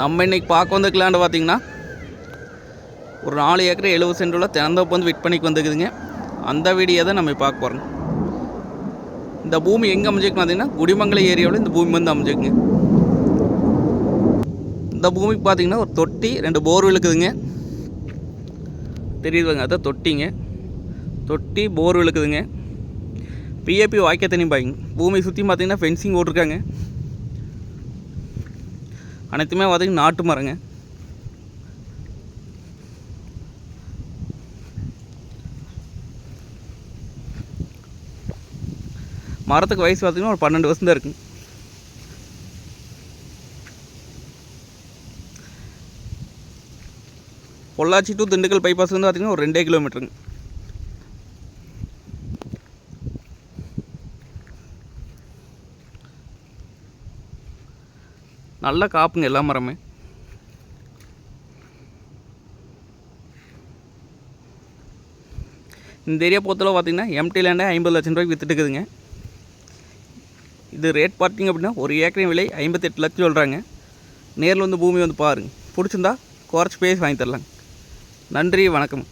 நம்ம இன்றைக்கி பார்க்க வந்துக்கலான்னு பார்த்தீங்கன்னா ஒரு 4 ஏக்கர் 70 சென்ட் உள்ள தென்னந்தோப்பு வந்து விற்பனைக்கு வந்துக்குதுங்க. அந்த வீடியோ தான் நம்ம பார்க்க போகிறோங்க. இந்த பூமி எங்கே அமைஞ்சிருக்குன்னு பார்த்தீங்கன்னா குடிமங்கலம் ஏரியாவில் இந்த பூமி வந்து அமைஞ்சிருக்குங்க. இந்த பூமிக்கு பார்த்தீங்கன்னா ஒரு தொட்டி 2 போர்வெல் இருக்குதுங்க. தெரியுதுங்க, அதான் தொட்டிங்க. தொட்டி போர்வெல் இருக்குதுங்க. பிஏபி வாய்க்க தண்ணி பாய்ங்க. பூமி சுற்றி பார்த்தீங்கன்னா ஃபென்சிங் போட்டிருக்காங்க. அனைத்துமே பார்த்தீங்கன்னா நாட்டு மரங்க. மரத்துக்கு வயசு பார்த்தீங்கன்னா ஒரு 12 வருஷம் தான் இருக்குங்க. பொள்ளாச்சி டு திண்டுக்கல் பைபாஸ் வந்து பார்த்தீங்கன்னா ஒரு 2 கிலோமீட்டருங்க. நல்ல காப்புங்க எல்லா மரமே. இந்த ஏரியா பொறுத்தளவு பார்த்தீங்கன்னா எம்டி லேண்டே 50 லட்சம் ரூபாய்க்கு விற்றுட்டு இருக்குதுங்க. இது ரேட் பார்த்தீங்க அப்படின்னா ஒரு ஏக்கரின் விலை 58 லட்சம் சொல்கிறாங்க. நேரில் வந்து பூமி வந்து பாருங்கள். பிடிச்சிருந்தா குறைச்சி பேசி வாங்கி தரலாங்க. நன்றி, வணக்கம்.